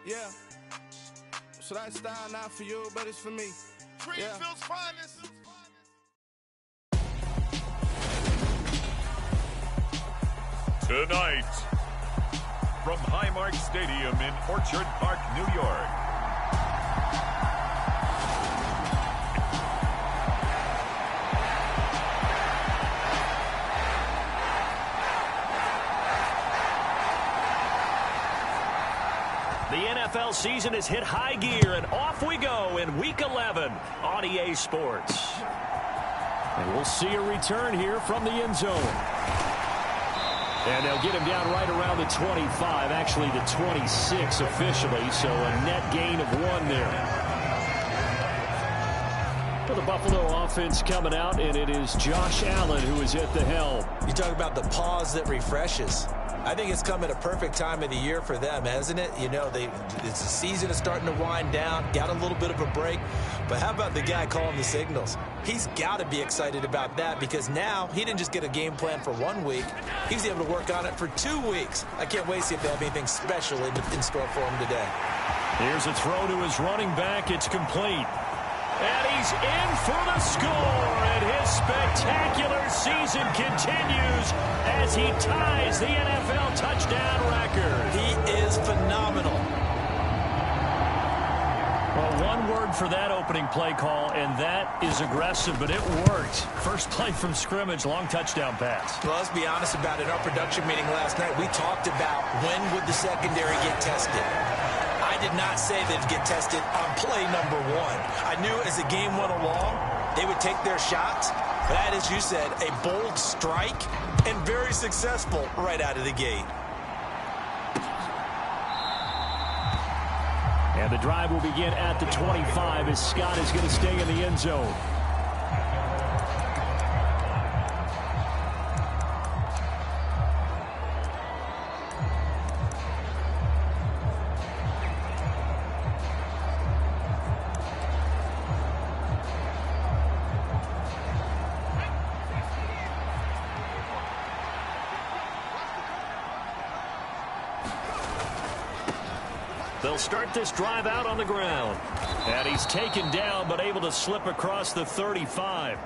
Yeah. So that style not for you, but it's for me. Greenfield's finest. Tonight, from Highmark Stadium in Orchard Park, New York. The NFL season has hit high gear, and off we go in Week 11 on EA Sports. And we'll see a return here from the end zone. And they'll get him down right around the 25, actually the 26 officially, so a net gain of 1 there. For the Buffalo offense coming out, and it is Josh Allen who is at the helm. You talk about the pause that refreshes. I think it's come at a perfect time of the year for them, hasn't it? You know, the season is starting to wind down, got a little bit of a break. But how about the guy calling the signals? He's got to be excited about that because now he didn't just get a game plan for 1 week. He was able to work on it for 2 weeks. I can't wait to see if they have anything special in store for him today. Here's a throw to his running back. It's complete. And he's in for the score, and his spectacular season continues as he ties the NFL touchdown record. He is phenomenal. Well, one word for that opening play call, and that is aggressive, but it worked. First play from scrimmage, long touchdown pass. Well, let's be honest about it. In our production meeting last night, we talked about when would the secondary get tested. I did not say they'd get tested on play number 1. I knew as the game went along, they would take their shots. That, as you said, a bold strike and very successful right out of the gate. And the drive will begin at the 25 as Scott is going to stay in the end zone. They'll start this drive out on the ground. And he's taken down, but able to slip across the 35.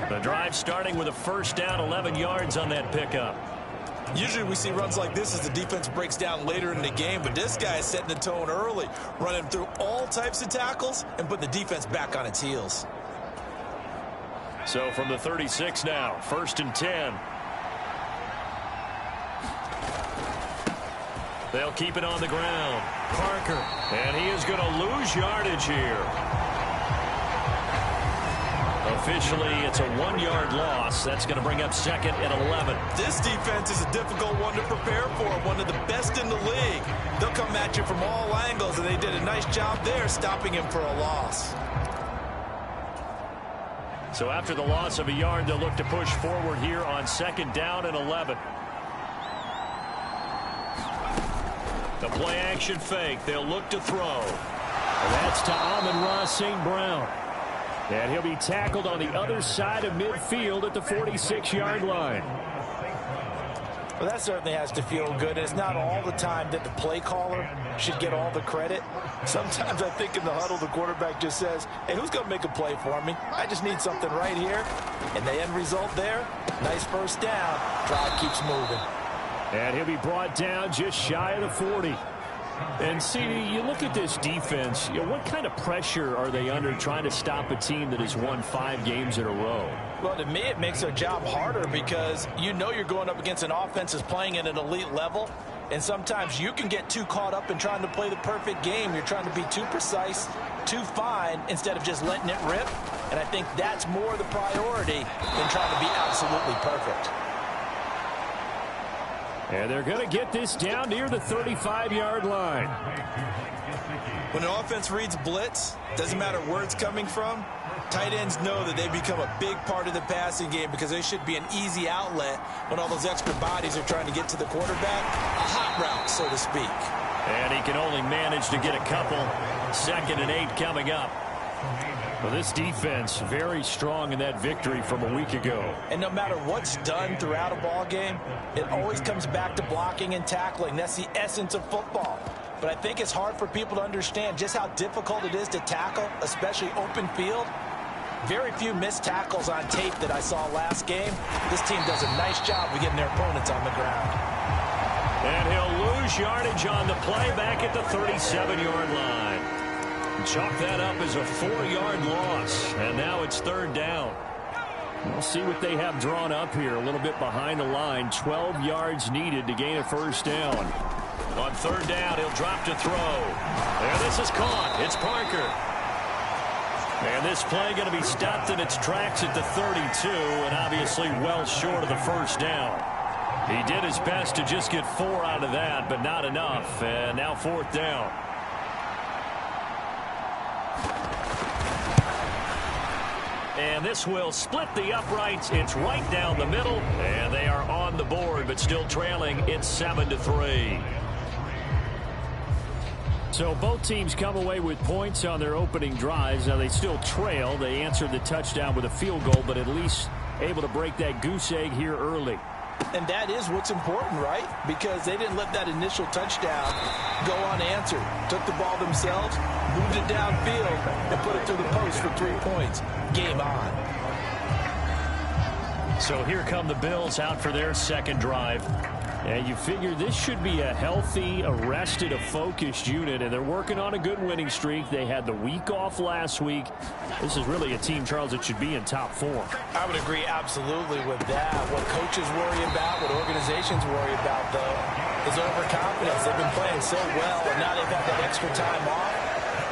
The drive starting with a first down, 11 yards on that pickup. Usually we see runs like this as the defense breaks down later in the game, but this guy is setting the tone early, running through all types of tackles and putting the defense back on its heels. So from the 36 now, 1st and 10. They'll keep it on the ground. Parker. And he is going to lose yardage here. Officially, it's a 1-yard loss. That's going to bring up 2nd and 11. This defense is a difficult one to prepare for, one of the best in the league. They'll come at you from all angles, and they did a nice job there stopping him for a loss. So after the loss of a yard, they'll look to push forward here on 2nd down and 11. The play action fake. They'll look to throw. And that's to Amon-Ra St. Brown. And he'll be tackled on the other side of midfield at the 46-yard line. Well, that certainly has to feel good. It's not all the time that the play caller should get all the credit. Sometimes I think in the huddle, the quarterback just says, hey, who's going to make a play for me? I just need something right here. And the end result there, nice first down. Drive keeps moving. And he'll be brought down just shy of the 40. And, CD, you look at this defense, what kind of pressure are they under trying to stop a team that has won 5 games in a row? Well, to me, it makes their job harder because you know you're going up against an offense that's playing at an elite level. And sometimes you can get too caught up in trying to play the perfect game. You're trying to be too precise, too fine, instead of just letting it rip. And I think that's more the priority than trying to be absolutely perfect. And they're going to get this down near the 35-yard line. When an offense reads blitz, doesn't matter where it's coming from, tight ends know that they become a big part of the passing game because they should be an easy outlet when all those extra bodies are trying to get to the quarterback. A hot route, so to speak. And he can only manage to get a couple. 2nd and 8 coming up. Well, this defense very strong in that victory from a week ago. And no matter what's done throughout a ball game, it always comes back to blocking and tackling. That's the essence of football. But I think it's hard for people to understand just how difficult it is to tackle, especially open field. Very few missed tackles on tape that I saw last game. This team does a nice job of getting their opponents on the ground. And he'll lose yardage on the play back at the 37-yard line. Chalk that up as a 4-yard loss. And now it's third down. We'll see what they have drawn up here. A little bit behind the line. 12 yards needed to gain a first down. On third down, he'll drop to throw. And this is caught. It's Parker. And this play going to be stopped in its tracks at the 32, and obviously well short of the first down. He did his best to just get 4 out of that, but not enough. And now fourth down. And this will split the uprights. It's right down the middle, and they are on the board, but still trailing. It's 7-3. So both teams come away with points on their opening drives. Now they still trail. They answered the touchdown with a field goal, but at least able to break that goose egg here early. And that is what's important, right? Because they didn't let that initial touchdown go unanswered. Took the ball themselves, moved it downfield, and put it through the post for 3 points. Game on. So here come the Bills out for their second drive. And you figure this should be a healthy, arrested, a focused unit, and they're working on a good winning streak. They had the week off last week. This is really a team, Charles, that should be in top form. I would agree absolutely with that. What coaches worry about, what organizations worry about, though, is overconfidence. They've been playing so well, and now they've had that extra time off.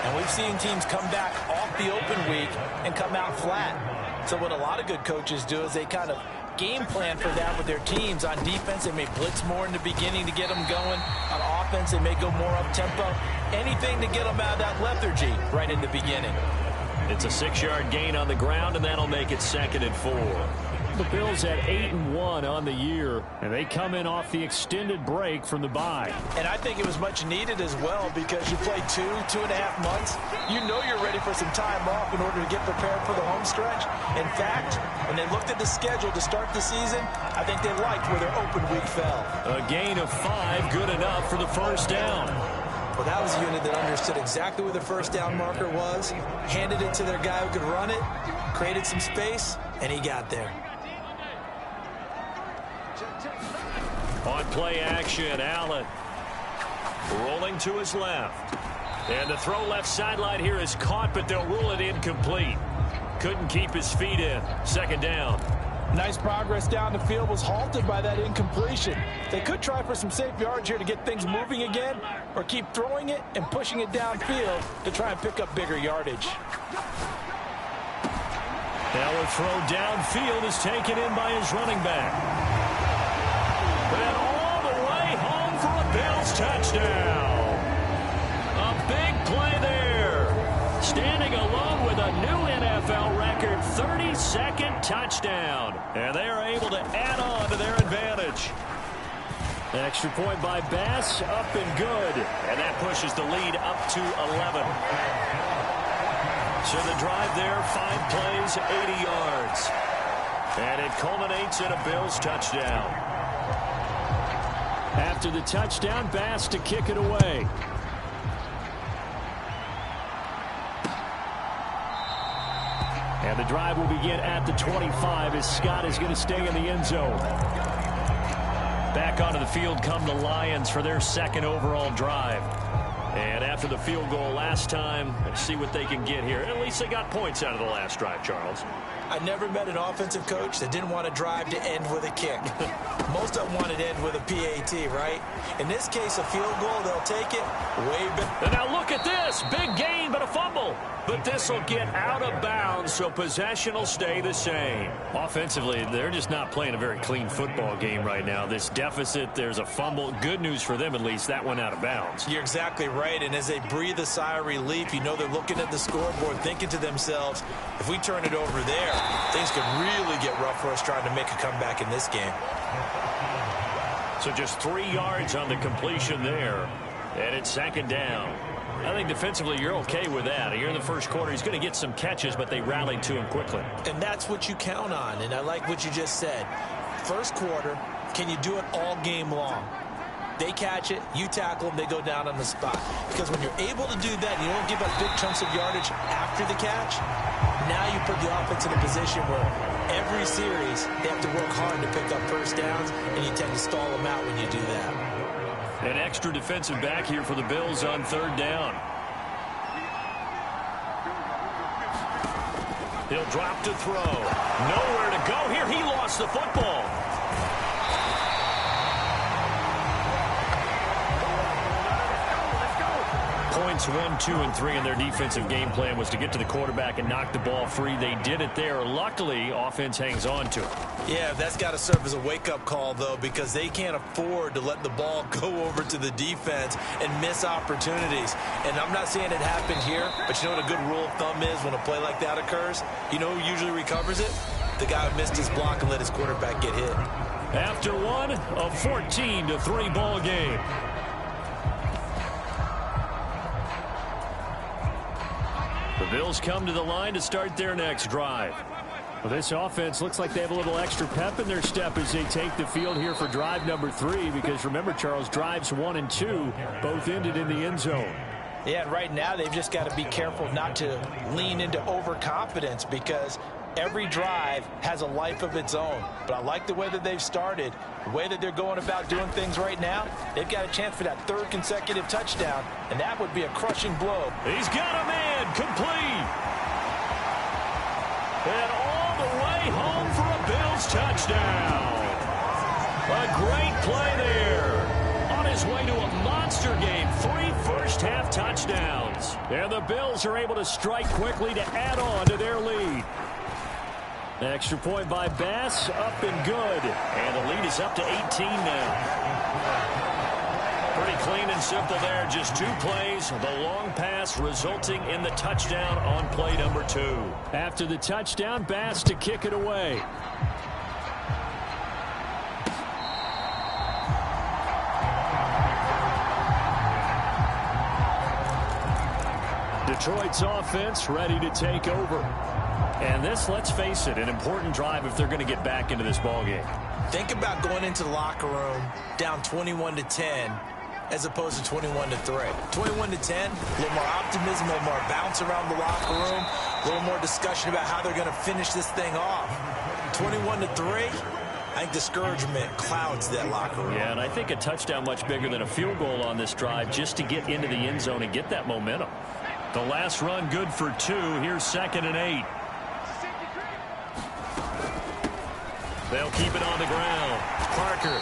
And we've seen teams come back off the open week and come out flat. So what a lot of good coaches do is they kind of game plan for that with their teams. On defense, they may blitz more in the beginning to get them going. On offense, they may go more up-tempo. Anything to get them out of that lethargy right in the beginning. It's a 6-yard gain on the ground, and that'll make it 2nd and 4. The Bills at 8-1 on the year, and they come in off the extended break from the bye. And I think it was much needed as well, because you play 2.5 months. You know you're ready for some time off in order to get prepared for the home stretch. In fact, when they looked at the schedule to start the season, I think they liked where their open week fell. A gain of 5, good enough for the first down. Well, that was a unit that understood exactly where the first down marker was, handed it to their guy who could run it, created some space, and he got there. On play action, Allen rolling to his left. And the throw left sideline here is caught, but they'll rule it incomplete. Couldn't keep his feet in. Second down. Nice progress down the field, was halted by that incompletion. They could try for some safe yards here to get things moving again, or keep throwing it and pushing it downfield to try and pick up bigger yardage. Now a throw downfield is taken in by his running back. And all the way home for a Bills touchdown. A big play there. Standing alone with a new NFL record, 32nd touchdown. And they are able to add on to their advantage. An extra point by Bass, up and good. And that pushes the lead up to 11. So the drive there, 5 plays, 80 yards. And it culminates in a Bills touchdown. After the touchdown, Bass to kick it away. And the drive will begin at the 25 as Scott is going to stay in the end zone. Back onto the field come the Lions for their second overall drive. And after the field goal last time, let's see what they can get here. At least they got points out of the last drive, Charles. I never met an offensive coach that didn't want to drive to end with a kick. Most of them wanted to end with a PAT, right? In this case, a field goal, they'll take it way back. And now look at this. Big gain, but a fumble. But this will get out of bounds, so possession will stay the same. Offensively, they're just not playing a very clean football game right now. This deficit, there's a fumble. Good news for them, at least. That went out of bounds. You're exactly right. And as they breathe a sigh of relief, you know they're looking at the scoreboard, thinking to themselves, if we turn it over there, things could really get rough for us trying to make a comeback in this game. So just 3 yards on the completion there. And it's second down. I think defensively you're okay with that. Here in the first quarter, he's going to get some catches, but they rallied to him quickly. And that's what you count on, and I like what you just said. First quarter, can you do it all game long? They catch it, you tackle them, they go down on the spot. Because when you're able to do that, you don't give up big chunks of yardage after the catch, now you put the offense in a position where every series they have to work hard to pick up first downs, and you tend to stall them out when you do that. An extra defensive back here for the Bills on third down. He'll drop to throw. Nowhere to go here. He lost the football. Points 1, 2, and 3 in their defensive game plan was to get to the quarterback and knock the ball free. They did it there. Luckily, offense hangs on to it. Yeah, that's got to serve as a wake-up call, though, because they can't afford to let the ball go over to the defense and miss opportunities. And I'm not saying it happened here, but you know what a good rule of thumb is when a play like that occurs? You know who usually recovers it? The guy who missed his block and let his quarterback get hit. After one, a 14-3 ball game. The Bills come to the line to start their next drive. Well, this offense looks like they have a little extra pep in their step as they take the field here for drive number 3, because remember, Charles, drives 1 and 2 both ended in the end zone. Yeah, and right now they've just got to be careful not to lean into overconfidence, because every drive has a life of its own. But I like the way that they've started, the way that they're going about doing things right now. They've got a chance for that 3rd consecutive touchdown, and that would be a crushing blow. He's got a man complete. And all the way home for a Bills touchdown. A great play there. On his way to a monster game, 3 first-half touchdowns. And the Bills are able to strike quickly to add on to their lead. Extra point by Bass, up and good. And the lead is up to 18 now. Pretty clean and simple there. Just 2 plays. The long pass resulting in the touchdown on play number 2. After the touchdown, Bass to kick it away. Detroit's offense ready to take over. And this, let's face it, an important drive if they're going to get back into this ballgame. Think about going into the locker room down 21-10 as opposed to 21-3. 21-10, a little more optimism, a little more bounce around the locker room, a little more discussion about how they're going to finish this thing off. 21-3, I think discouragement clouds that locker room. Yeah, and I think a touchdown much bigger than a field goal on this drive just to get into the end zone and get that momentum. The last run good for 2. Here's 2nd and 8. They'll keep it on the ground. Parker,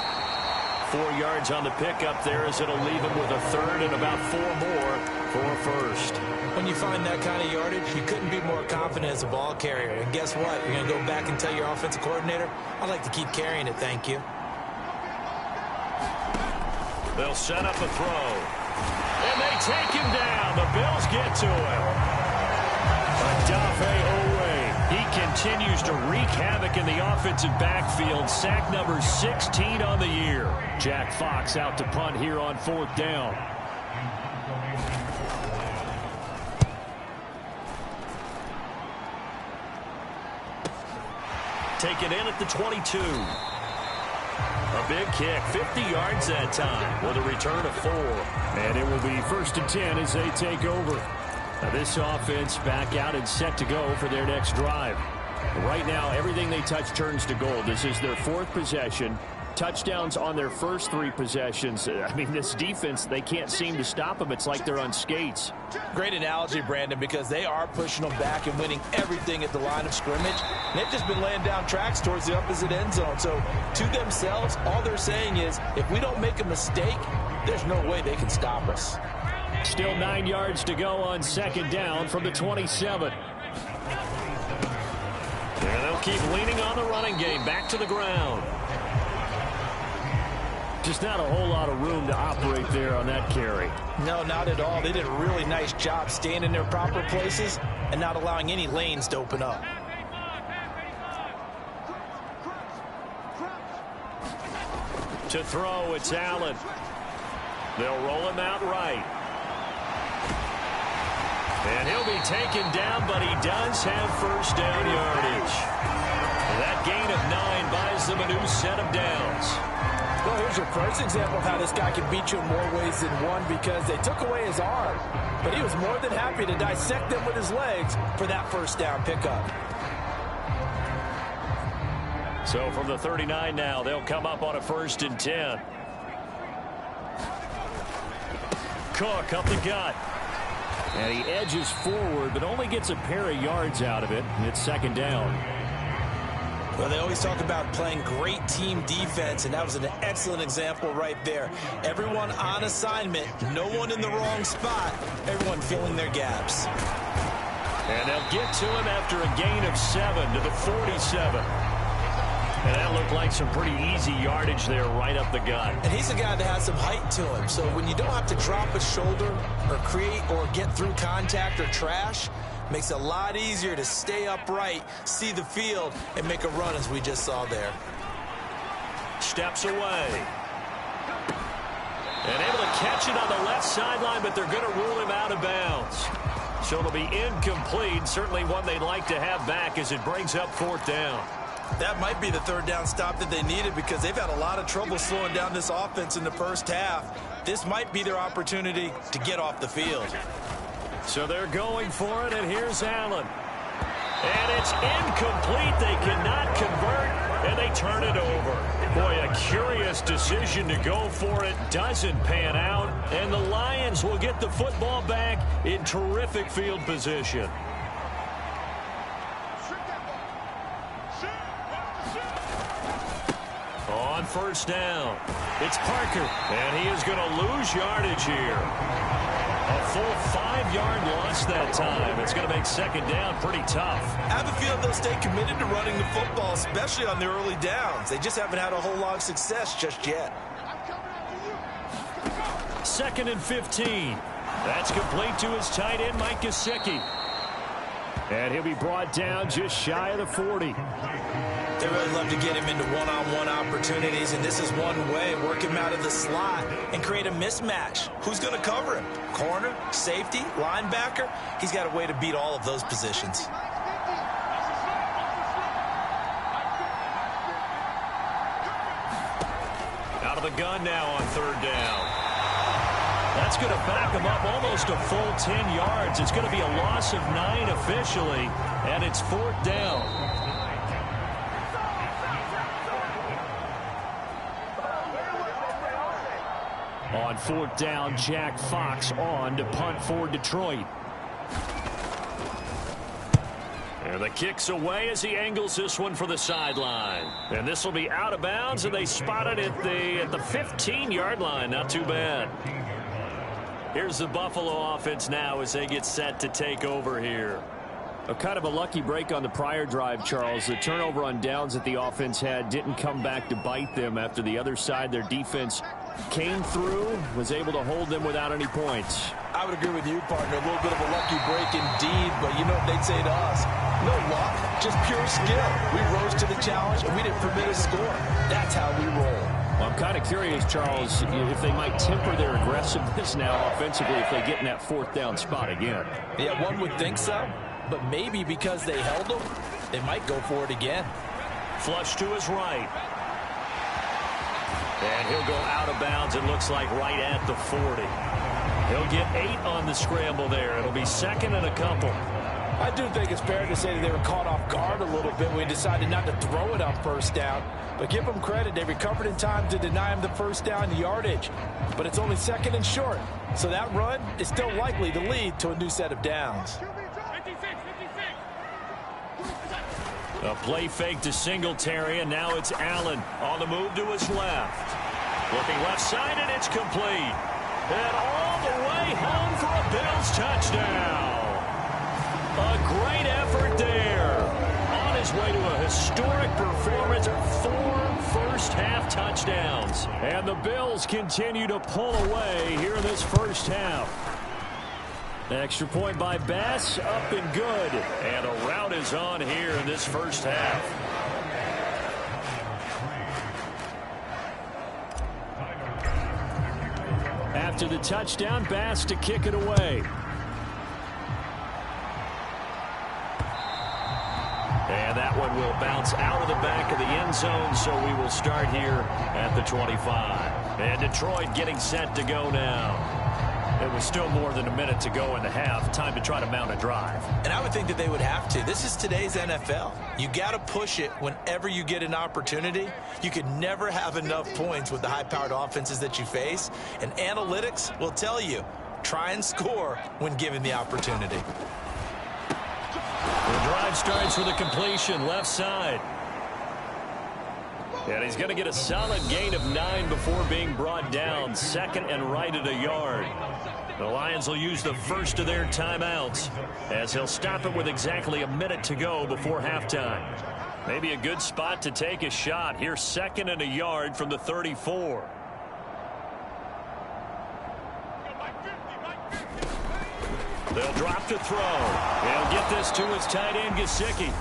4 yards on the pickup there, as it'll leave him with a 3rd and about 4 more for a first. When you find that kind of yardage, you couldn't be more confident as a ball carrier. And guess what? You're going to go back and tell your offensive coordinator, I'd like to keep carrying it, thank you. They'll set up a throw. And they take him down. The Bills get to him. Adafe He continues to wreak havoc in the offensive backfield. Sack number 16 on the year. Jack Fox out to punt here on 4th down. Take it in at the 22. A big kick, 50 yards that time with a return of 4. And it will be 1st and 10 as they take over. Now this offense back out and set to go for their next drive. Right now, everything they touch turns to gold. This is their 4th possession. Touchdowns on their first 3 possessions. I mean, this defense, they can't seem to stop them. It's like they're on skates. Great analogy, Brandon, because they are pushing them back and winning everything at the line of scrimmage. And they've just been laying down tracks towards the opposite end zone. So to themselves, all they're saying is, if we don't make a mistake, there's no way they can stop us. Still 9 yards to go on 2nd down from the 27. And they'll keep leaning on the running game. Back to the ground. Just not a whole lot of room to operate there on that carry. No, not at all. They did a really nice job staying in their proper places and not allowing any lanes to open up. To throw, it's Allen. They'll roll him out right. And he'll be taken down, but he does have first down yardage. That gain of 9 buys them a new set of downs. Well, here's your first example of how this guy can beat you in more ways than one, because they took away his arm, but he was more than happy to dissect them with his legs for that first down pickup. So from the 39 now, they'll come up on a 1st and 10. Cook up the gut. And he edges forward, but only gets a pair of yards out of it. And it's 2nd down. Well, they always talk about playing great team defense, and that was an excellent example right there. Everyone on assignment, no one in the wrong spot, everyone filling their gaps. And they'll get to him after a gain of 7 to the 47. And that looked like some pretty easy yardage there right up the gut. And he's a guy that has some height to him, so when you don't have to drop a shoulder or create or get through contact or trash, makes it a lot easier to stay upright, see the field, and make a run as we just saw there. Steps away. And able to catch it on the left sideline, but they're going to rule him out of bounds. So it'll be incomplete, certainly one they'd like to have back as it brings up 4th down. That might be the 3rd down stop that they needed, because they've had a lot of trouble slowing down this offense in the first half. This might be their opportunity to get off the field. So they're going for it, and here's Allen. And it's incomplete. They cannot convert, and they turn it over. Boy, a curious decision to go for it. Doesn't pan out, and the Lions will get the football back in terrific field position. On 1st down, it's Parker, and he is going to lose yardage here. A full 5-yard loss that time. It's going to make 2nd down pretty tough. I have a feeling they'll stay committed to running the football, especially on the early downs. They just haven't had a whole lot of success just yet. 2nd and 15. That's complete to his tight end, Mike Gesicki. And he'll be brought down just shy of the 40. They really love to get him into one-on-one opportunities, and this is one way, work him out of the slot and create a mismatch. Who's going to cover him? Corner, safety, linebacker? He's got a way to beat all of those positions. Out of the gun now on 3rd down. That's going to back him up almost a full 10 yards. It's going to be a loss of 9 officially, and it's 4th down. On 4th down, Jack Fox on to punt for Detroit. And the kick's away as he angles this one for the sideline. And this will be out of bounds, and they spot it at the 15-yard line. Not too bad. Here's the Buffalo offense now as they get set to take over here. A kind of a lucky break on the prior drive, Charles. The turnover on downs that the offense had didn't come back to bite them after the other side. Their defense came through, was able to hold them without any points. I would agree with you, partner. A little bit of a lucky break indeed, but you know what they'd say to us? No luck, just pure skill. We rose to the challenge, and we didn't permit a score. That's how we roll. Well, I'm kind of curious, Charles, if they might temper their aggressiveness now offensively if they get in that 4th down spot again. Yeah, one would think so, but maybe because they held them, they might go for it again. Flush to his right. And he'll go out of bounds, it looks like right at the 40. He'll get 8 on the scramble there. It'll be 2nd and a couple. I do think it's fair to say that they were caught off guard a little bit when we decided not to throw it on 1st down. But give them credit. They recovered in time to deny him the 1st down yardage. But it's only 2nd and short. So that run is still likely to lead to a new set of downs. A play fake to Singletary, and now it's Allen on the move to his left. Looking left side, and it's complete. And all the way home for a Bills touchdown. A great effort there. On his way to a historic performance, 4 first-half touchdowns. And the Bills continue to pull away here in this first half. Extra point by Bass, up and good. And a rout is on here in this first half. After the touchdown, Bass to kick it away. will bounce out of the back of the end zone, so we will start here at the 25. And Detroit getting set to go now. It was still more than a minute to go in the half. Time to try to mount a drive. And I would think that they would have to. This is today's NFL. You got to push it whenever you get an opportunity. You can never have enough points with the high-powered offenses that you face. And analytics will tell you, try and score when given the opportunity. The drive starts with a completion left side. And he's going to get a solid gain of 9 before being brought down. Second and right at a yard. The Lions will use the first of their timeouts as he'll stop it with exactly a minute to go before halftime. Maybe a good spot to take a shot. Here's second and a yard from the 34. They'll drop to throw. He'll get this to his tight end, Gesicki.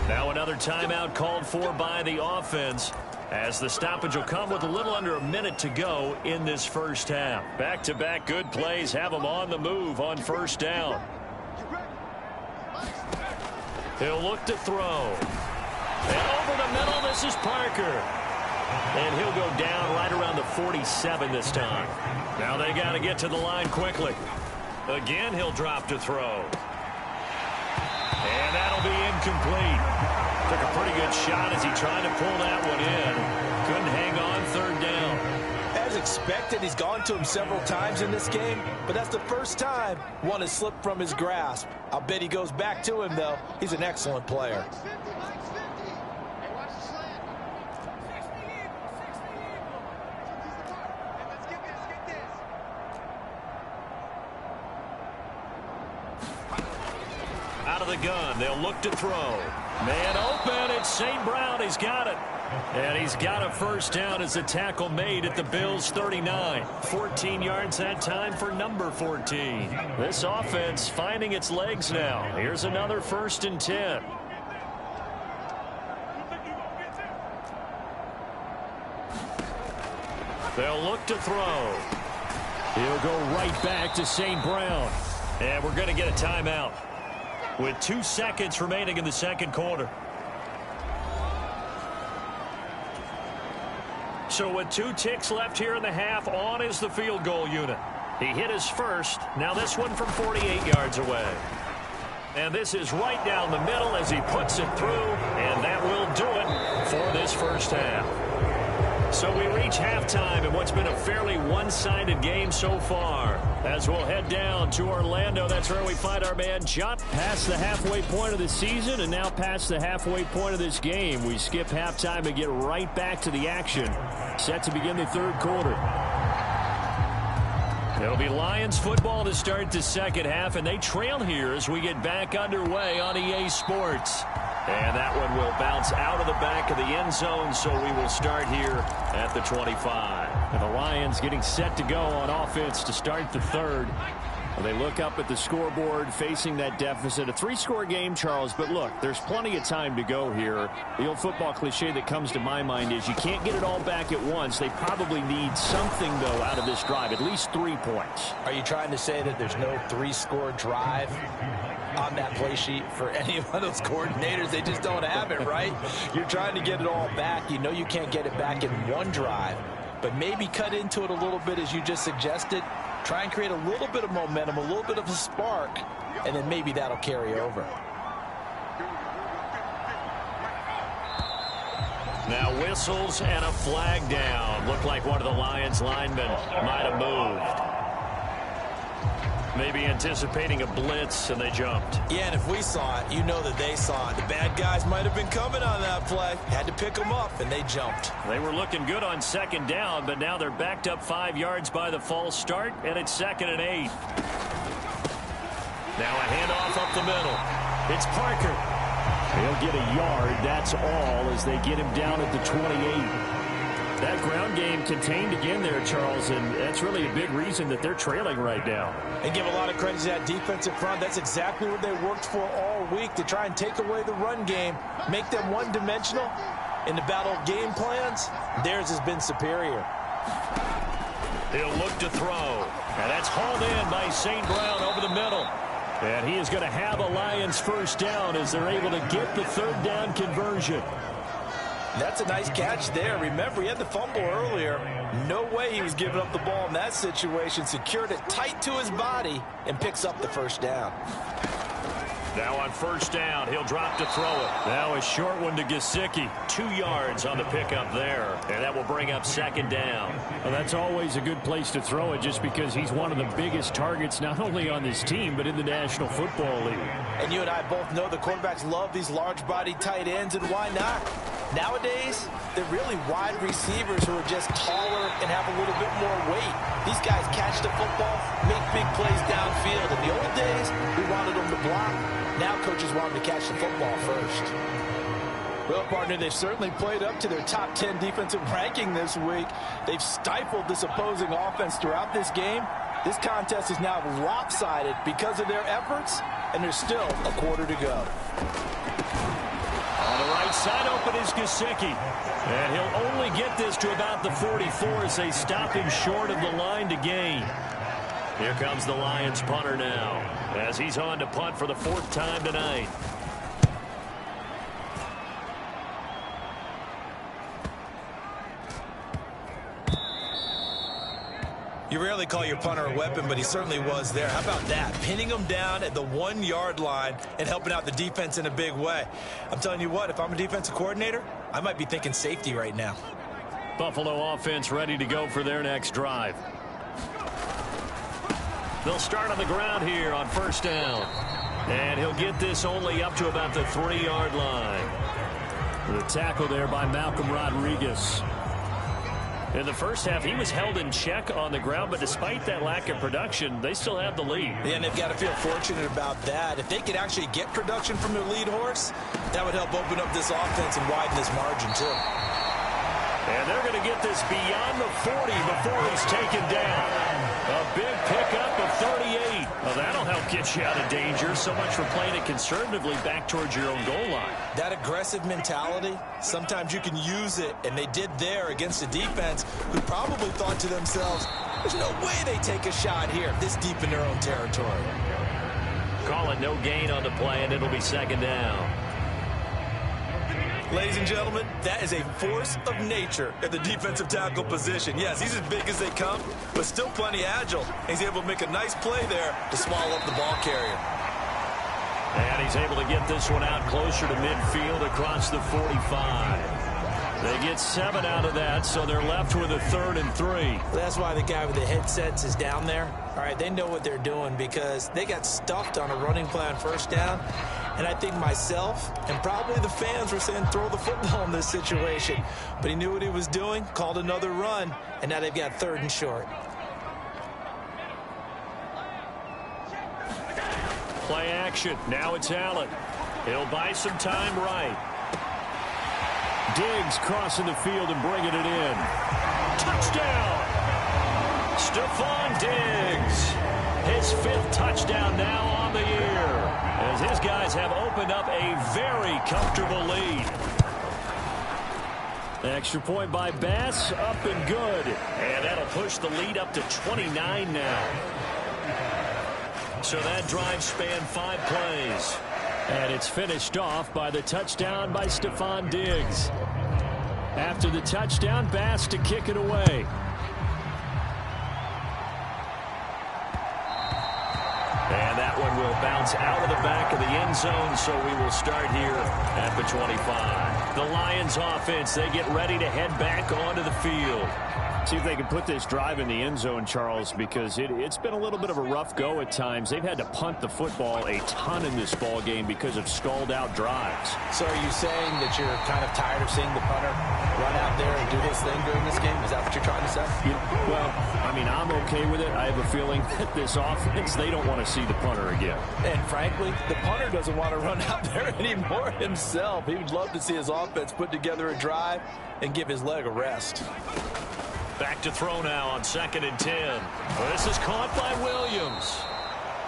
Now another timeout called for by the offense as the stoppage will come with a little under a minute to go in this first half. Back-to-back good plays have them on the move on first down. He'll look to throw. And over the middle, this is Parker. And he'll go down right around the 47 this time. Now they got to get to the line quickly. Again, he'll drop to throw. And that'll be incomplete. Took a pretty good shot as he tried to pull that one in. Couldn't hang on third down. As expected, he's gone to him several times in this game, but that's the first time one has slipped from his grasp. I'll bet he goes back to him, though. He's an excellent player. Out of the gun, they'll look to throw. Man open, it's St. Brown. He's got it. And he's got a first down as the tackle made at the Bills' 39. 14 yards that time for number 14. This offense finding its legs now. Here's another 1st and 10. They'll look to throw. He'll go right back to St. Brown. And we're going to get a timeout with 2 seconds remaining in the second quarter. So with 2 ticks left here in the half, on is the field goal unit. He hit his first. Now this one from 48 yards away. And this is right down the middle as he puts it through, and that will do it for this first half. So we reach halftime in what's been a fairly one-sided game so far. As we'll head down to Orlando, that's where we find our man John. Past the halfway point of the season and now past the halfway point of this game. We skip halftime and get right back to the action. Set to begin the third quarter. It'll be Lions football to start the second half, and they trail here as we get back underway on EA Sports. And that one will bounce out of the back of the end zone, so we will start here at the 25. And the Lions getting set to go on offense to start the third. They look up at the scoreboard facing that deficit. A 3-score game, Charles, but look, there's plenty of time to go here. The old football cliche that comes to my mind is you can't get it all back at once. They probably need something, though, out of this drive, at least 3 points. Are you trying to say that there's no 3-score drive on that play sheet for any one of those coordinators? They just don't have it, right? You're trying to get it all back. You know you can't get it back in one drive, but maybe cut into it a little bit as you just suggested. Try and create a little bit of momentum, a little bit of a spark, and then maybe that'll carry over. Now whistles and a flag down. Looked like one of the Lions linemen might have moved. Maybe anticipating a blitz, and they jumped. Yeah, and if we saw it, you know that they saw it. The bad guys might have been coming on that play. Had to pick them up, and they jumped. They were looking good on second down, but now they're backed up 5 yards by the false start, and it's 2nd and 8. Now a handoff up the middle. It's Parker. He'll get a yard, that's all, as they get him down at the 28. That ground game contained again there, Charles, and that's really a big reason that they're trailing right now. And give a lot of credit to that defensive front. That's exactly what they worked for all week, to try and take away the run game, make them one-dimensional. In the battle of game plans, theirs has been superior. He'll look to throw, and that's hauled in by St. Brown over the middle. And he is going to have a Lions first down as they're able to get the third down conversion. That's a nice catch there. Remember, he had the fumble earlier. No way he was giving up the ball in that situation. Secured it tight to his body and picks up the first down. Now on first down, he'll drop to throw it. Now a short one to Gesicki. 2 yards on the pickup there. And that will bring up second down. Well, that's always a good place to throw it just because he's one of the biggest targets not only on this team but in the National Football League. And you and I both know the quarterbacks love these large-bodied tight ends, and why not? Nowadays, they're really wide receivers who are just taller and have a little bit more weight. These guys catch the football, make big plays downfield. In the old days, we wanted them to block. Now coaches want them to catch the football first. Well, partner, they've certainly played up to their top 10 defensive ranking this week. They've stifled this opposing offense throughout this game. This contest is now lopsided because of their efforts, and there's still a quarter to go. On the right side open is Gesicki. And he'll only get this to about the 44 as they stop him short of the line to gain. Here comes the Lions punter now as he's on to punt for the 4th time tonight. You rarely call your punter a weapon, but he certainly was there. How about that? Pinning him down at the 1-yard line and helping out the defense in a big way. I'm telling you what, if I'm a defensive coordinator, I might be thinking safety right now. Buffalo offense ready to go for their next drive. They'll start on the ground here on first down. And he'll get this only up to about the 3-yard line. The tackle there by Malcolm Rodriguez. In the first half, he was held in check on the ground, but despite that lack of production, they still have the lead. Yeah, and they've got to feel fortunate about that. If they could actually get production from their lead horse, that would help open up this offense and widen this margin, too. And they're going to get this beyond the 40 before he's taken down. A big pickup of 38. Well, that'll help get you out of danger. So much for playing it conservatively back towards your own goal line. That aggressive mentality, sometimes you can use it, and they did there against a defense who probably thought to themselves, there's no way they take a shot here this deep in their own territory. Calling no gain on the play, and it'll be second down. Ladies and gentlemen, that is a force of nature at the defensive tackle position. Yes, he's as big as they come, but still plenty agile. He's able to make a nice play there to swallow up the ball carrier. And he's able to get this one out closer to midfield across the 45. They get 7 out of that, so they're left with a 3rd and 3. That's why the guy with the headsets is down there. All right, they know what they're doing because they got stuffed on a running play on first down. And I think myself and probably the fans were saying throw the football in this situation. But he knew what he was doing, called another run, and now they've got 3rd and short. Play action. Now it's Allen. He'll buy some time right. Diggs crossing the field and bringing it in. Touchdown! Stephon Diggs. His 5th touchdown now on the year, as his guys have opened up a very comfortable lead. Extra point by Bass, up and good. And that'll push the lead up to 29 now. So that drive spanned 5 plays. And it's finished off by the touchdown by Stephon Diggs. After the touchdown, Bass to kick it away. And that one will bounce out of the back of the end zone, so we will start here at the 25. The Lions offense, they get ready to head back onto the field. See if they can put this drive in the end zone, Charles, because it's been a little bit of a rough go at times. They've had to punt the football a ton in this ball game because of stalled-out drives. So are you saying that you're kind of tired of seeing the punter run out there and do this thing during this game? Is that what you're trying to say? Well, I mean, I'm okay with it. I have a feeling that this offense, they don't want to see the punter again. And frankly, the punter doesn't want to run out there anymore himself. He would love to see his offense put together a drive and give his leg a rest. Back to throw now on 2nd and 10. Well, this is caught by Williams.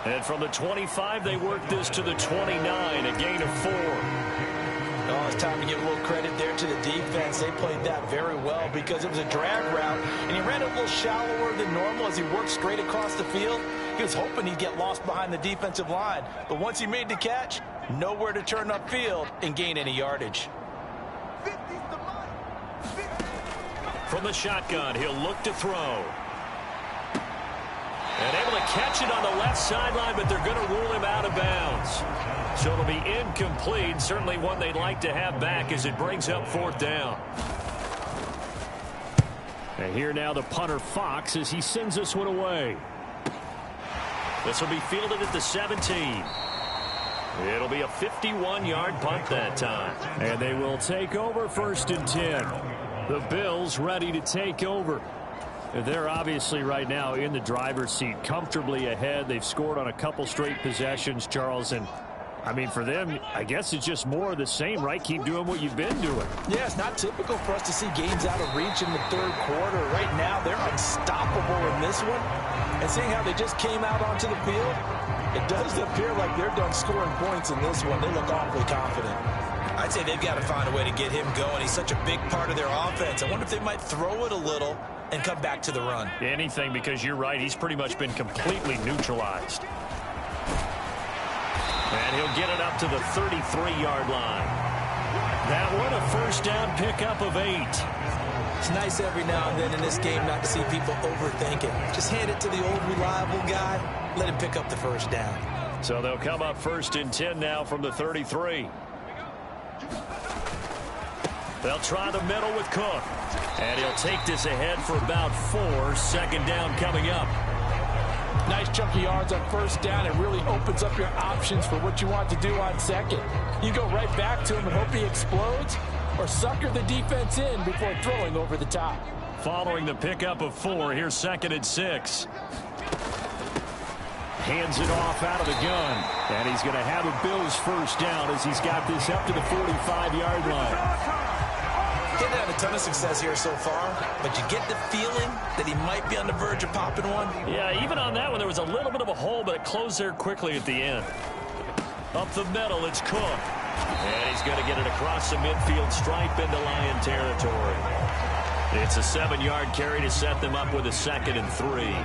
And from the 25, they work this to the 29, a gain of 4. Oh, it's time to give a little credit there to the defense. They played that very well because it was a drag route, and he ran a little shallower than normal as he worked straight across the field. He was hoping he'd get lost behind the defensive line, but once he made the catch, nowhere to turn upfield and gain any yardage. From the shotgun, he'll look to throw. And able to catch it on the left sideline, but they're going to rule him out of bounds. So it'll be incomplete. Certainly one they'd like to have back as it brings up 4th down. And here now the punter Fox as he sends this one away. This will be fielded at the 17. It'll be a 51-yard punt that time. And they will take over 1st and 10. The Bills ready to take over. They're obviously right now in the driver's seat, comfortably ahead. They've scored on a couple straight possessions, Charles. And, I mean, for them, I guess it's just more of the same, right? Keep doing what you've been doing. Yeah, it's not typical for us to see games out of reach in the 3rd quarter. Right now, they're unstoppable in this one. And seeing how they just came out onto the field, it does appear like they're done scoring points in this one. They look awfully confident. I'd say they've got to find a way to get him going. He's such a big part of their offense. I wonder if they might throw it a little and come back to the run. Anything, because you're right. He's pretty much been completely neutralized. And he'll get it up to the 33-yard line. That one, a 1st down pickup of 8. It's nice every now and then in this game not to see people overthink it. Just hand it to the old reliable guy. Let him pick up the 1st down. So they'll come up 1st and 10 now from the 33. They'll try the middle with Cook. And he'll take this ahead for about 4. 2nd down coming up. Nice chunk of yards on 1st down. It really opens up your options for what you want to do on 2nd. You go right back to him and hope he explodes, or sucker the defense in before throwing over the top. Following the pickup of 4, here's 2nd and 6. Hands it off out of the gun. And he's going to have a Bills 1st down as he's got this up to the 45-yard line. Didn't have a ton of success here so far, but you get the feeling that he might be on the verge of popping one. Yeah, even on that one, there was a little bit of a hole, but it closed there quickly at the end. Up the middle, it's Cook. And he's going to get it across the midfield stripe into Lion territory. It's a 7-yard carry to set them up with a 2nd and 3.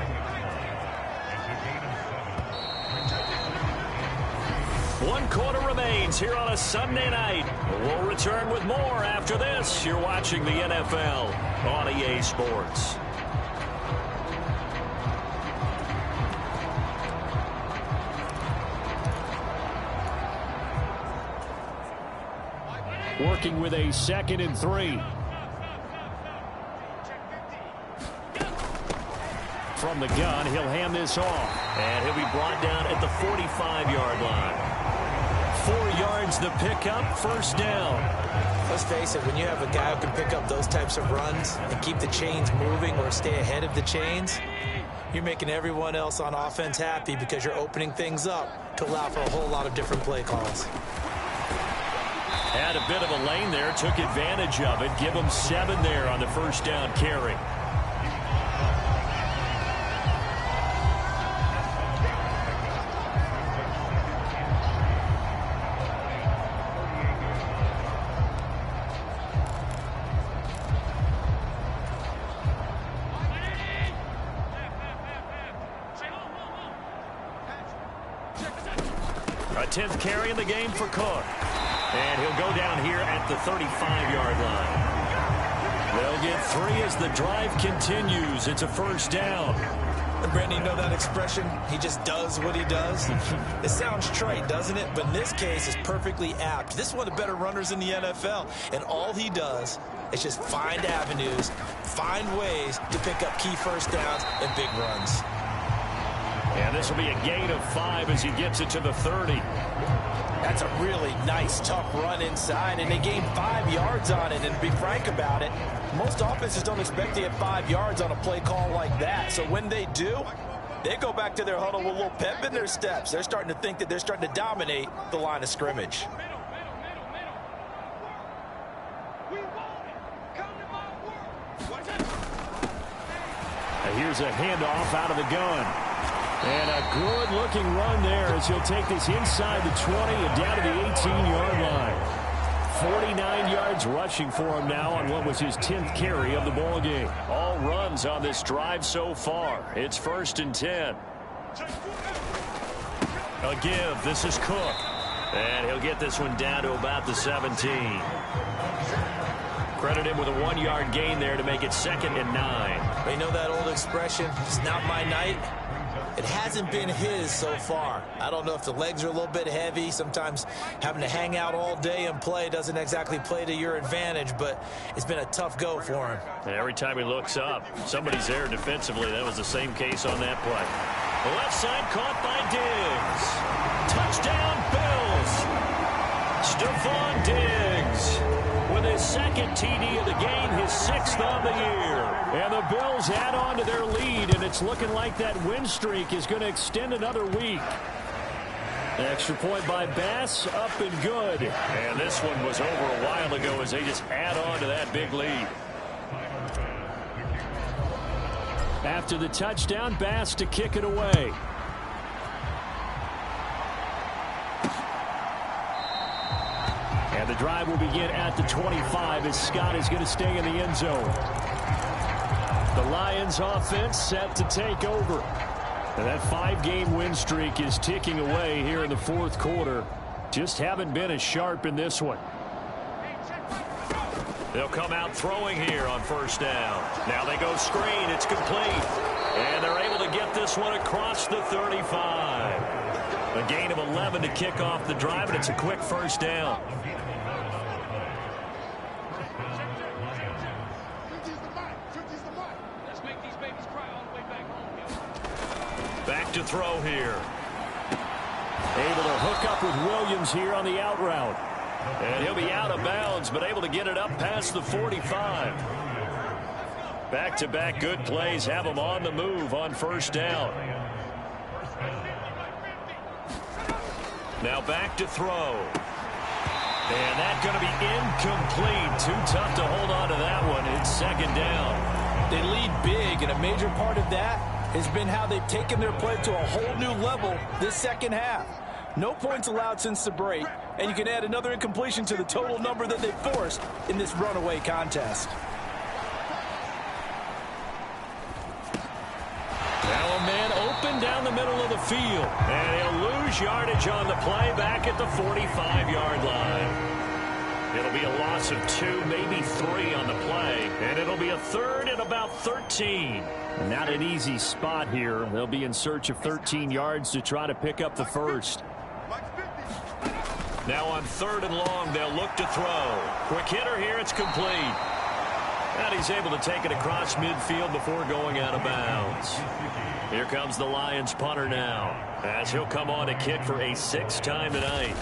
One quarter remains here on a Sunday night. We'll return with more after this. You're watching the NFL on EA Sports. Working with a 2nd and 3. From the gun, he'll hand this off. And he'll be brought down at the 45-yard line. 4 yards the pickup, 1st down. Let's face it, when you have a guy who can pick up those types of runs and keep the chains moving or stay ahead of the chains, you're making everyone else on offense happy because you're opening things up to allow for a whole lot of different play calls. Had a bit of a lane there, took advantage of it. Give him 7 there on the 1st down carry. A 10th carry in the game for Cook. And he'll go down here at the 35-yard line. They'll get 3 as the drive continues. It's a 1st down. And Brandon, you know that expression? He just does what he does. It sounds trite, doesn't it? But in this case, it's perfectly apt. This is one of the better runners in the NFL. And all he does is just find avenues, find ways to pick up key 1st downs and big runs. And this will be a gain of 5 as he gets it to the 30. That's a really nice, tough run inside, and they gained 5 yards on it. And to be frank about it, most offenses don't expect to get 5 yards on a play call like that. So when they do, they go back to their huddle with a little pep in their steps. They're starting to think that they're starting to dominate the line of scrimmage. Here's a handoff out of the gun. And a good-looking run there as he'll take this inside the 20 and down to the 18-yard line. 49 yards rushing for him now on what was his 10th carry of the ball game. All runs on this drive so far. It's 1st and 10. A give. This is Cook. And he'll get this one down to about the 17. Credit him with a 1-yard gain there to make it 2nd and 9. You know that old expression, it's not my night? It hasn't been his so far. I don't know if the legs are a little bit heavy. Sometimes having to hang out all day and play doesn't exactly play to your advantage, but it's been a tough go for him. And every time he looks up, somebody's there defensively. That was the same case on that play. The left side caught by Diggs. Touchdown, Bills. Stephon Diggs with his 2nd TD of the game, his 6th on the year. And the Bills add on to their lead, and it's looking like that win streak is going to extend another week. An extra point by Bass, up and good. And this one was over a while ago as they just add on to that big lead. After the touchdown, Bass to kick it away. And the drive will begin at the 25 as Scott is going to stay in the end zone. The Lions offense set to take over. And that 5-game win streak is ticking away here in the 4th quarter. Just haven't been as sharp in this one. They'll come out throwing here on 1st down. Now they go screen. It's complete. And they're able to get this one across the 35. A gain of 11 to kick off the drive, and it's a quick 1st down. Back to throw here. Able to hook up with Williams here on the out route. And he'll be out of bounds, but able to get it up past the 45. Back-to-back good plays have him on the move on 1st down. Now back to throw. And that's going to be incomplete. Too tough to hold on to that one. It's 2nd down. They lead big, and a major part of that has been how they've taken their play to a whole new level this 2nd half. No points allowed since the break, and you can add another incompletion to the total number that they forced in this runaway contest. Now a man open down the middle of the field, and he'll lose yardage on the play back at the 45-yard line. It'll be a loss of 2, maybe 3 on the play, and it'll be a 3rd and about 13. Not an easy spot here. They'll be in search of 13 yards to try to pick up the 1st. Now on 3rd and long, they'll look to throw. Quick hitter here, it's complete. And he's able to take it across midfield before going out of bounds. Here comes the Lions punter now, as he'll come on to kick for a 6th time tonight.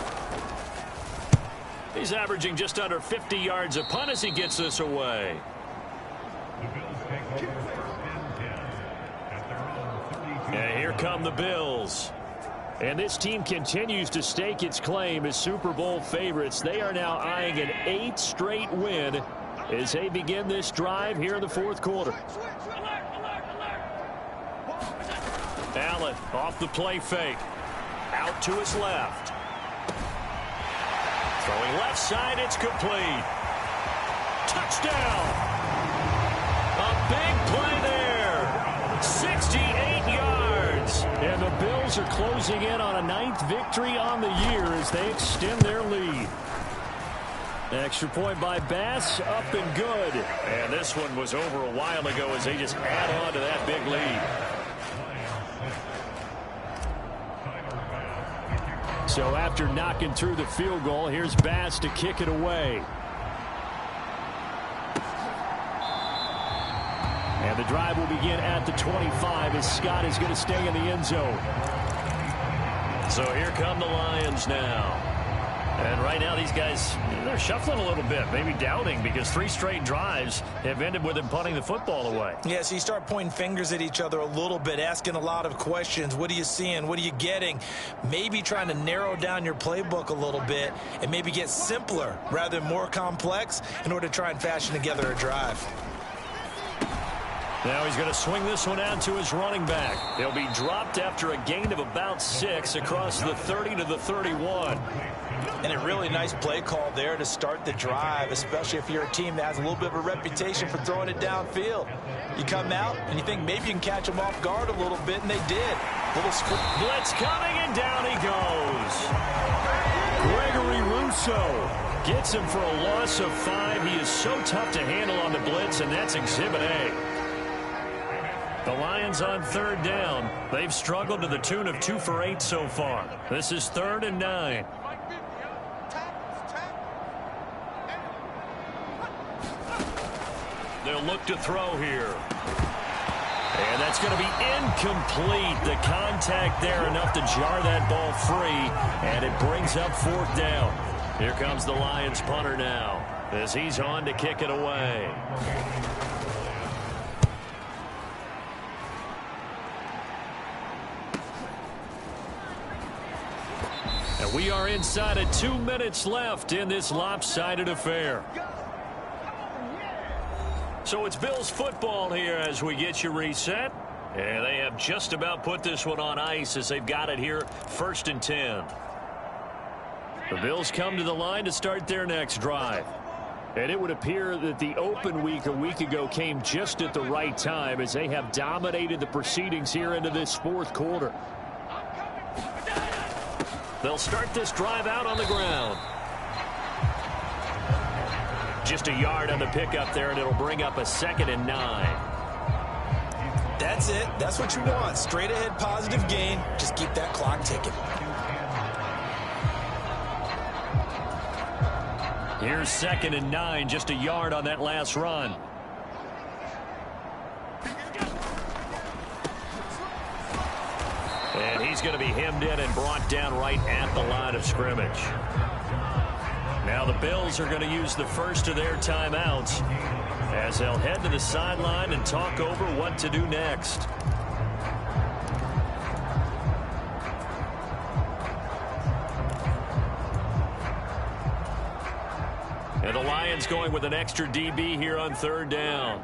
He's averaging just under 50 yards a punt as he gets this away. And here come the Bills. And this team continues to stake its claim as Super Bowl favorites. They are now eyeing an 8th straight win as they begin this drive here in the 4th quarter. Allen off the play fake. Out to his left. Throwing left side, it's complete. Touchdown! A big play there. 68 yards. And the Bills are closing in on a 9th victory on the year as they extend their lead. Extra point by Bass, up and good. And this one was over a while ago as they just add on to that big lead. So after knocking through the field goal, here's Bass to kick it away. And the drive will begin at the 25 as Scott is going to stay in the end zone. So here come the Lions now. And right now these guys, they're shuffling a little bit, maybe doubting, because 3 straight drives have ended with them punting the football away. Yeah, so you start pointing fingers at each other a little bit, asking a lot of questions. What are you seeing? What are you getting? Maybe trying to narrow down your playbook a little bit and maybe get simpler rather than more complex in order to try and fashion together a drive. Now he's going to swing this one out to his running back. He'll be dropped after a gain of about 6 across the 30 to the 31. And a really nice play call there to start the drive, especially if you're a team that has a little bit of a reputation for throwing it downfield. You come out and you think maybe you can catch them off guard a little bit, and they did. Blitz coming, and down he goes. Gregory Rousseau gets him for a loss of 5. He is so tough to handle on the blitz, and that's Exhibit A. The Lions on 3rd down. They've struggled to the tune of 2 for 8 so far. This is 3rd and 9. They'll look to throw here. And that's going to be incomplete. The contact there enough to jar that ball free. And it brings up 4th down. Here comes the Lions punter now as he's on to kick it away. And we are inside of 2 minutes left in this lopsided affair. So it's Bills football here as we get you reset. And they have just about put this one on ice as they've got it here 1st and 10. The Bills come to the line to start their next drive. And it would appear that the open week a week ago came just at the right time as they have dominated the proceedings here into this 4th quarter. They'll start this drive out on the ground. Just a yard on the pickup there, and it'll bring up a 2nd and 9. That's it. That's what you want. Straight ahead positive gain. Just keep that clock ticking. Here's 2nd and 9, just a yard on that last run. And he's going to be hemmed in and brought down right at the line of scrimmage. Now the Bills are going to use the first of their timeouts as they'll head to the sideline and talk over what to do next. And the Lions going with an extra DB here on 3rd down.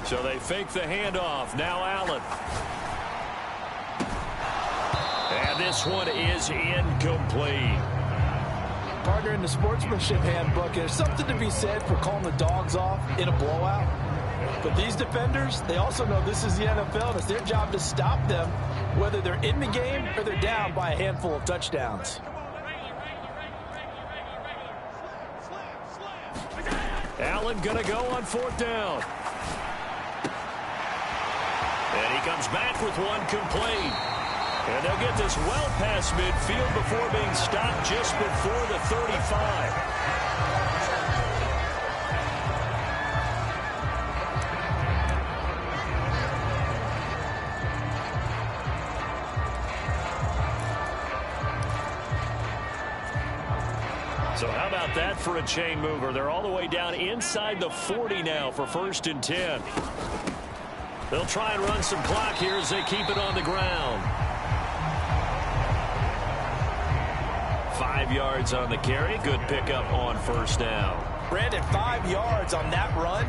So they fake the handoff. Now Allen. And this one is incomplete. Partner, in the sportsmanship handbook, there's something to be said for calling the dogs off in a blowout. But these defenders, they also know this is the NFL, and it's their job to stop them, whether they're in the game or they're down by a handful of touchdowns. Allen going to go on 4th down. And he comes back with one complete. And they'll get this well past midfield before being stopped just before the 35. So how about that for a chain mover? They're all the way down inside the 40 now for 1st and 10. They'll try and run some clock here as they keep it on the ground. 5 yards on the carry. Good pickup on 1st down. Brandon, 5 yards on that run.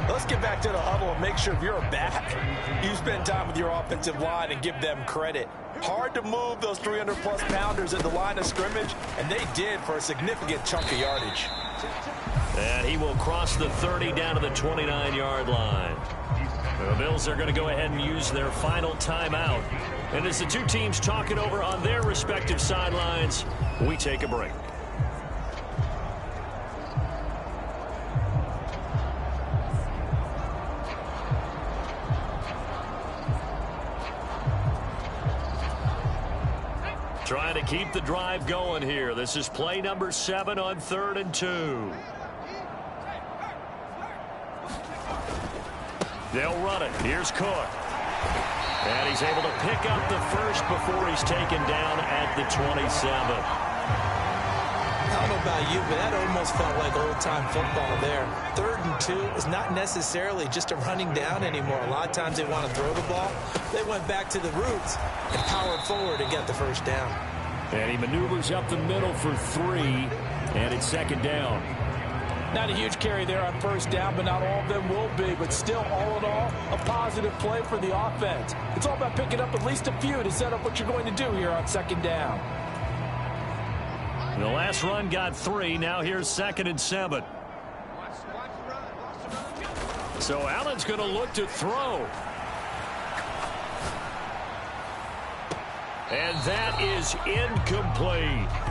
Let's get back to the huddle and make sure if you're a back, you spend time with your offensive line and give them credit. Hard to move those 300-plus pounders at the line of scrimmage, and they did for a significant chunk of yardage. And he will cross the 30 down to the 29-yard line. The Bills are going to go ahead and use their final timeout. And as the two teams talk it over on their respective sidelines, we take a break. Trying to keep the drive going here. This is play number 7 on 3rd and 2. They'll run it. Here's Cook. And he's able to pick up the first before he's taken down at the 27. I don't know about you, but that almost felt like old-time football there. 3rd and 2 is not necessarily just a running down anymore. A lot of times they want to throw the ball. They went back to the roots and powered forward and got the 1st down. And he maneuvers up the middle for 3, and it's 2nd down. Not a huge carry there on first down, but not all of them will be. But still, all in all, a positive play for the offense. It's all about picking up at least a few to set up what you're going to do here on second down. The last run got 3. Now here's 2nd and 7. So Allen's going to look to throw. And that is incomplete.